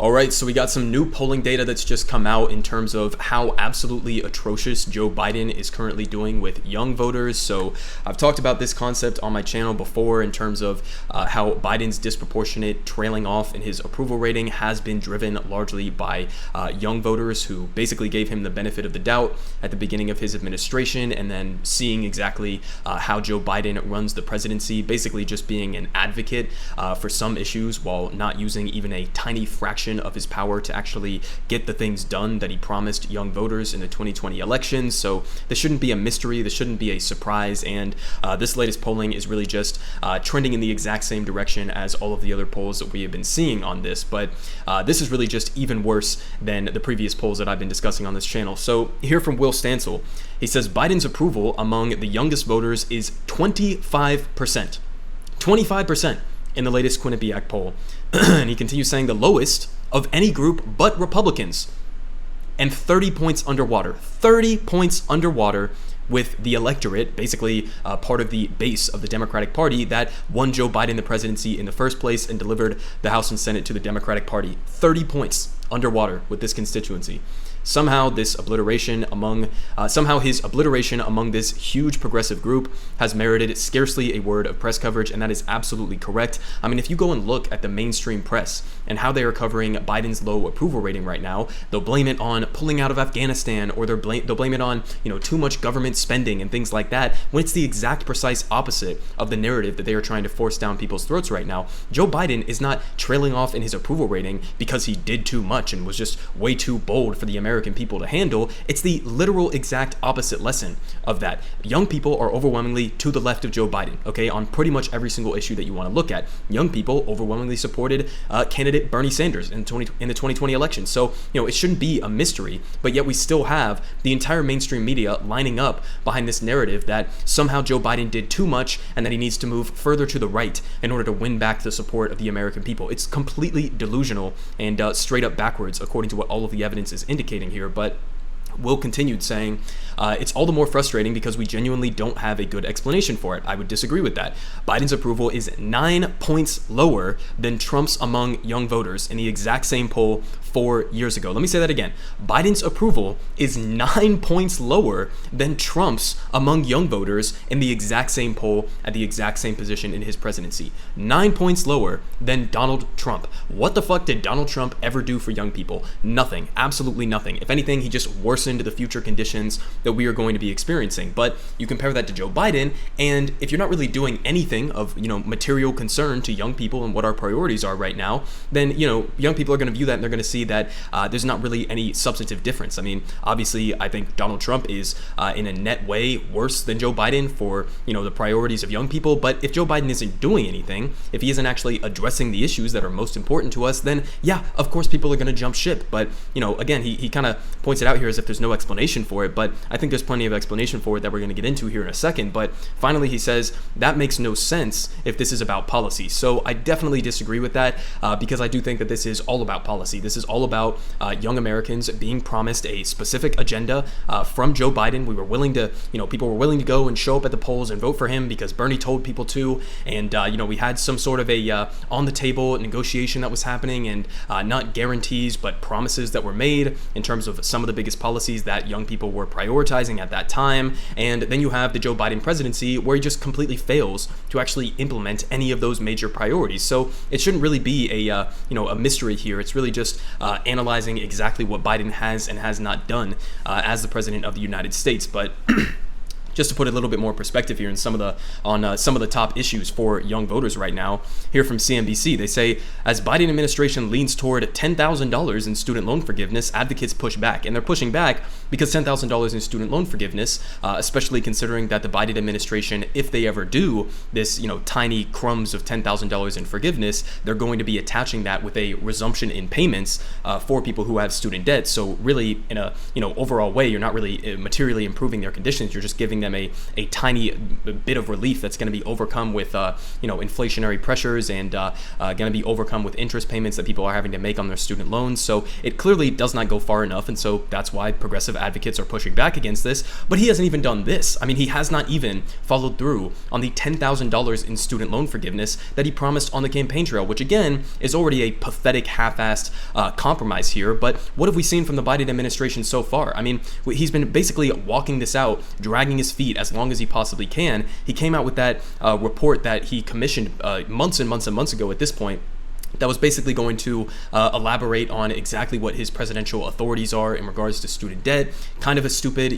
All right, so we got some new polling data that's just come out in terms of how absolutely atrocious Joe Biden is currently doing with young voters. So I've talked about this concept on my channel before in terms of how Biden's disproportionate trailing off in his approval rating has been driven largely by young voters who basically gave him the benefit of the doubt at the beginning of his administration, and then seeing exactly how Joe Biden runs the presidency, basically just being an advocate for some issues while not using even a tiny fraction of his power to actually get the things done that he promised young voters in the 2020 elections. So this shouldn't be a mystery, this shouldn't be a surprise, and this latest polling is really just trending in the exact same direction as all of the other polls that we have been seeing on this. But this is really just even worse than the previous polls that I've been discussing on this channel. So here from Will Stansel, he says Biden's approval among the youngest voters is 25%. 25% in the latest Quinnipiac poll. And he continues saying the lowest of any group but Republicans, and 30 points underwater. 30 points underwater with the electorate, basically part of the base of the Democratic Party that won Joe Biden the presidency in the first place and delivered the House and Senate to the Democratic Party. 30 points underwater with this constituency. Somehow his obliteration among this huge progressive group has merited scarcely a word of press coverage, and that is absolutely correct. I mean, if you go and look at the mainstream press and how they are covering Biden's low approval rating right now, they'll blame it on pulling out of Afghanistan, or they'll blame it on too much government spending and things like that, when it's the exact precise opposite of the narrative that they are trying to force down people's throats right now. Joe Biden is not trailing off in his approval rating because he did too much and was just way too bold for the American people to handle. It's the literal exact opposite lesson of that. Young people are overwhelmingly to the left of Joe Biden, okay, on pretty much every single issue that you want to look at. Young people overwhelmingly supported candidate Bernie Sanders in the 2020 election. So, it shouldn't be a mystery, but yet we still have the entire mainstream media lining up behind this narrative that somehow Joe Biden did too much and that he needs to move further to the right in order to win back the support of the American people. It's completely delusional and straight up backwards according to what all of the evidence is indicating here. But Will continued saying, it's all the more frustrating because we genuinely don't have a good explanation for it. I would disagree with that. Biden's approval is 9 points lower than Trump's among young voters in the exact same poll 4 years ago. Let me say that again. Biden's approval is 9 points lower than Trump's among young voters in the exact same poll at the exact same position in his presidency. 9 points lower than Donald Trump. What the fuck did Donald Trump ever do for young people? Nothing. Absolutely nothing. If anything, he just worsened the future conditions that we are going to be experiencing. But you compare that to Joe Biden, and if you're not really doing anything of material concern to young people and what our priorities are right now, then young people are going to view that and they're going to see that there's not really any substantive difference. I mean, obviously, I think Donald Trump is in a net way worse than Joe Biden for the priorities of young people. But if Joe Biden isn't doing anything, if he isn't actually addressing the issues that are most important to us, then yeah, of course people are going to jump ship. But again, he kind of points it out here as if there's no explanation for it, but I think there's plenty of explanation for it that we're going to get into here in a second. But finally, he says that makes no sense if this is about policy. So I definitely disagree with that because I do think that this is all about policy. This is all about young Americans being promised a specific agenda from Joe Biden. We were willing to, people were willing to go and show up at the polls and vote for him because Bernie told people to, and we had some sort of a on the table negotiation that was happening, and not guarantees but promises that were made in terms of some of the biggest policies that young people were prioritizing at that time. And then you have the Joe Biden presidency where he just completely fails to actually implement any of those major priorities. So it shouldn't really be a mystery here. It's really just analyzing exactly what Biden has and has not done as the president of the United States. But just to put a little bit more perspective here in some of the top issues for young voters right now, here from CNBC, they say, as Biden administration leans toward $10,000 in student loan forgiveness, advocates push back. And they're pushing back because $10,000 in student loan forgiveness, especially considering that the Biden administration, if they ever do this, tiny crumbs of $10,000 in forgiveness, they're going to be attaching that with a resumption in payments for people who have student debt. So really, in a overall way, you're not really materially improving their conditions. You're just giving them them a tiny bit of relief that's going to be overcome with inflationary pressures and going to be overcome with interest payments that people are having to make on their student loans. So it clearly does not go far enough, and so that's why progressive advocates are pushing back against this. But he hasn't even done this. I mean, he has not even followed through on the $10,000 in student loan forgiveness that he promised on the campaign trail, which again is already a pathetic half-assed compromise here. But what have we seen from the Biden administration so far? I mean, he's been basically walking this out, dragging his feet as long as he possibly can. He came out with that report that he commissioned months and months and months ago at this point, that was basically going to elaborate on exactly what his presidential authorities are in regards to student debt. Kind of a stupid,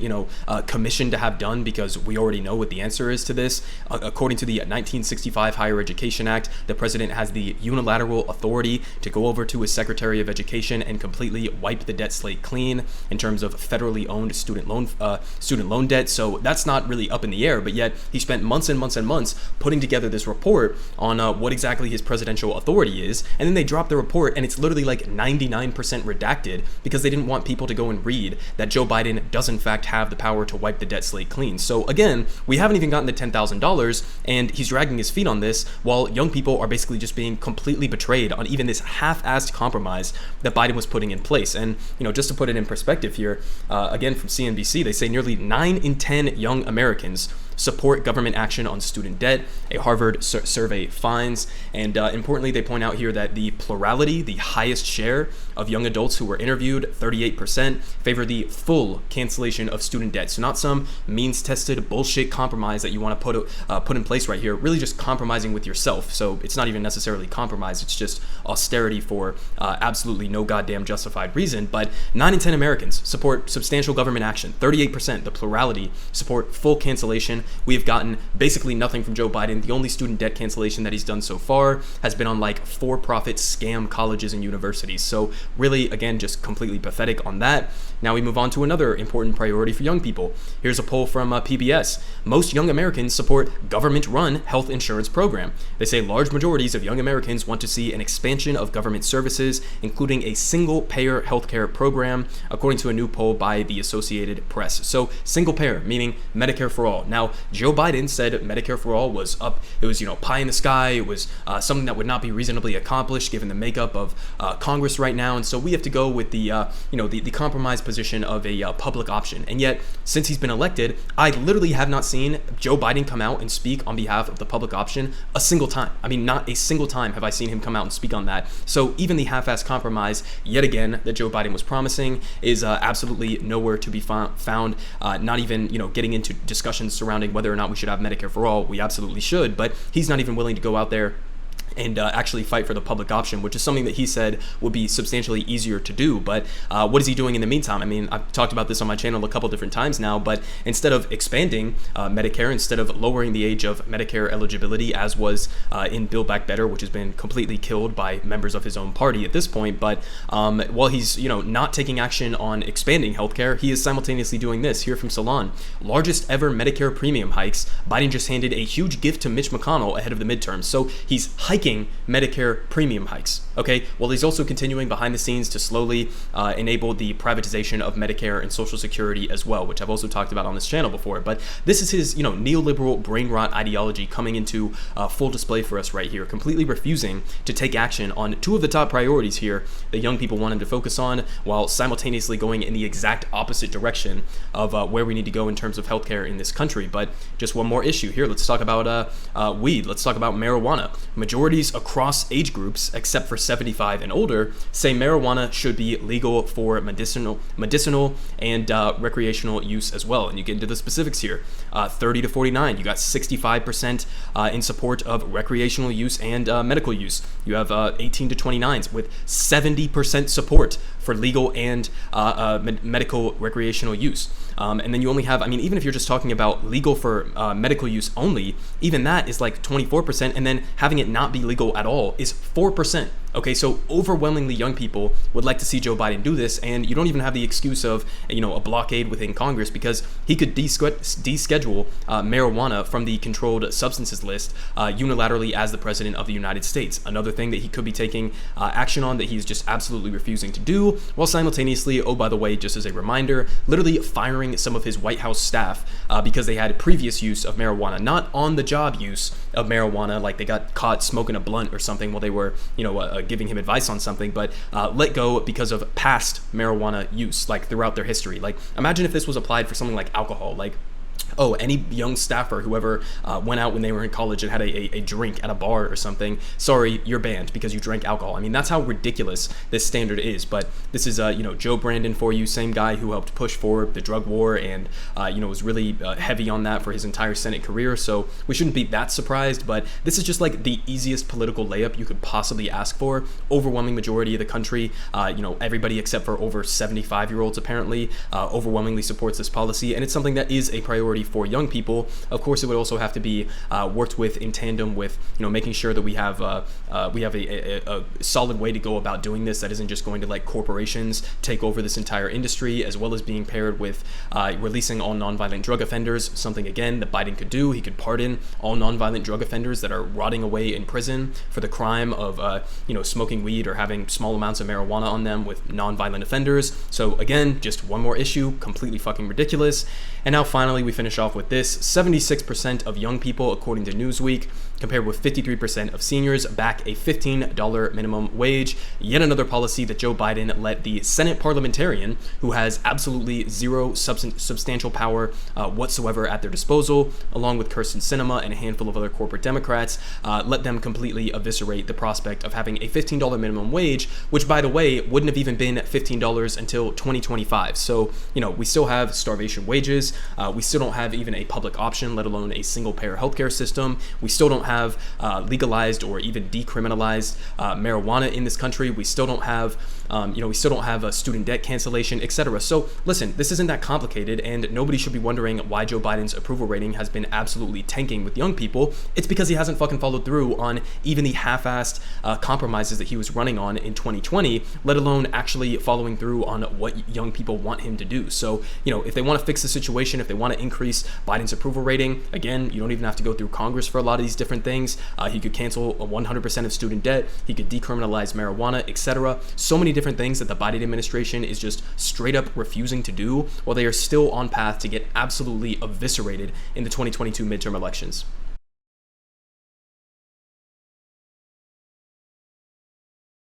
commission to have done, because we already know what the answer is to this. According to the 1965 Higher Education Act, the president has the unilateral authority to go over to his Secretary of Education and completely wipe the debt slate clean in terms of federally owned student loan debt. So that's not really up in the air, but yet he spent months and months and months putting together this report on what exactly his presidential authority is. And then they drop the report and it's literally like 99% redacted because they didn't want people to go and read that Joe Biden does in fact have the power to wipe the debt slate clean. So again, we haven't even gotten to $10,000 and he's dragging his feet on this while young people are basically just being completely betrayed on even this half-assed compromise that Biden was putting in place. And, just to put it in perspective here, again from CNBC, they say nearly 9 in 10 young Americans support government action on student debt, a Harvard survey finds. And importantly, they point out here that the plurality, the highest share of young adults who were interviewed, 38%, favor the full cancellation of student debt. So not some means-tested bullshit compromise that you want to put in place right here, really just compromising with yourself. So it's not even necessarily compromise, it's just austerity for absolutely no goddamn justified reason. But 9 in 10 Americans support substantial government action, 38%, the plurality, support full cancellation. We have gotten basically nothing from Joe Biden. The only student debt cancellation that he's done so far has been on like for-profit scam colleges and universities. So really, again, just completely pathetic on that. Now we move on to another important priority for young people. Here's a poll from PBS. Most young Americans support government-run health insurance program. They say large majorities of young Americans want to see an expansion of government services, including a single-payer healthcare program, according to a new poll by the Associated Press. So single-payer, meaning Medicare for all. Now, Joe Biden said Medicare for all was up. It was, pie in the sky. It was something that would not be reasonably accomplished given the makeup of Congress right now. And so we have to go with the compromise position of a public option. And yet, since he's been elected, I literally have not seen Joe Biden come out and speak on behalf of the public option a single time. I mean, not a single time have I seen him come out and speak on that. So even the half-assed compromise, yet again, that Joe Biden was promising is absolutely nowhere to be found. Not even, getting into discussions surrounding whether or not we should have Medicare for all. We absolutely should, but he's not even willing to go out there and actually fight for the public option, which is something that he said would be substantially easier to do. But what is he doing in the meantime? I mean, I've talked about this on my channel a couple different times now, but instead of expanding Medicare, instead of lowering the age of Medicare eligibility, as was in Build Back Better, which has been completely killed by members of his own party at this point, but while he's not taking action on expanding healthcare, he is simultaneously doing this. Here from Salon, largest ever Medicare premium hikes. Biden just handed a huge gift to Mitch McConnell ahead of the midterms. So he's hiking Medicare premium hikes, okay? Well, he's also continuing behind the scenes to slowly enable the privatization of Medicare and Social Security as well, which I've also talked about on this channel before. But this is his, neoliberal brain rot ideology coming into full display for us right here, completely refusing to take action on two of the top priorities here that young people want him to focus on, while simultaneously going in the exact opposite direction of where we need to go in terms of healthcare in this country. But just one more issue here. Let's talk about weed. Let's talk about marijuana. Majorities across age groups, except for 75 and older, say marijuana should be legal for medicinal and recreational use as well. And you get into the specifics here. 30 to 49, you got 65% in support of recreational use and medical use. You have 18 to 29s with 70% support for legal and medical recreational use. And then you only have, even if you're just talking about legal for medical use only, even that is like 24%, and then having it not be legal at all is 4%. Okay, so overwhelmingly young people would like to see Joe Biden do this, and you don't even have the excuse of, a blockade within Congress, because he could deschedule schedule marijuana from the controlled substances list unilaterally as the president of the United States. Another thing that he could be taking action on that he's just absolutely refusing to do, while simultaneously, oh, by the way, just as a reminder, literally firing some of his White House staff because they had previous use of marijuana, not on-the-job use of marijuana, like they got caught smoking a blunt or something while they were, giving him advice on something, but let go because of past marijuana use, like throughout their history. Like, imagine if this was applied for something like alcohol, like, oh, any young staffer, whoever went out when they were in college and had a drink at a bar or something, sorry, you're banned because you drank alcohol. I mean, that's how ridiculous this standard is. But this is, Joe Brandon for you, same guy who helped push for the drug war and, was really heavy on that for his entire Senate career. So we shouldn't be that surprised. But this is just like the easiest political layup you could possibly ask for. Overwhelming majority of the country, everybody except for over 75-year-olds apparently, overwhelmingly supports this policy. And it's something that is a priority for young people. Of course, it would also have to be worked with in tandem with making sure that we have a solid way to go about doing this that isn't just going to let corporations take over this entire industry, as well as being paired with releasing all nonviolent drug offenders, something again that Biden could do. He could pardon all nonviolent drug offenders that are rotting away in prison for the crime of smoking weed or having small amounts of marijuana on them with nonviolent offenders. So again, just one more issue, completely fucking ridiculous. And now finally we finish off with this. 76% of young people, according to Newsweek, compared with 53% of seniors, back a $15 minimum wage. Yet another policy that Joe Biden let the Senate parliamentarian, who has absolutely zero substantial power whatsoever at their disposal, along with Kirsten Sinema and a handful of other corporate Democrats, let them completely eviscerate the prospect of having a $15 minimum wage, which, by the way, wouldn't have even been $15 until 2025. So, we still have starvation wages. We still don't have even a public option, let alone a single-payer healthcare system. We still don't have legalized or even decriminalized marijuana in this country. We still don't have, a student debt cancellation, etc. So listen, this isn't that complicated, and nobody should be wondering why Joe Biden's approval rating has been absolutely tanking with young people. It's because he hasn't fucking followed through on even the half-assed compromises that he was running on in 2020, let alone actually following through on what young people want him to do. So, if they want to fix the situation, if they want to increase Biden's approval rating, again, you don't even have to go through Congress for a lot of these different things. He could cancel 100% of student debt. He could decriminalize marijuana, etc. So many different things that the Biden administration is just straight up refusing to do, while they are still on path to get absolutely eviscerated in the 2022 midterm elections.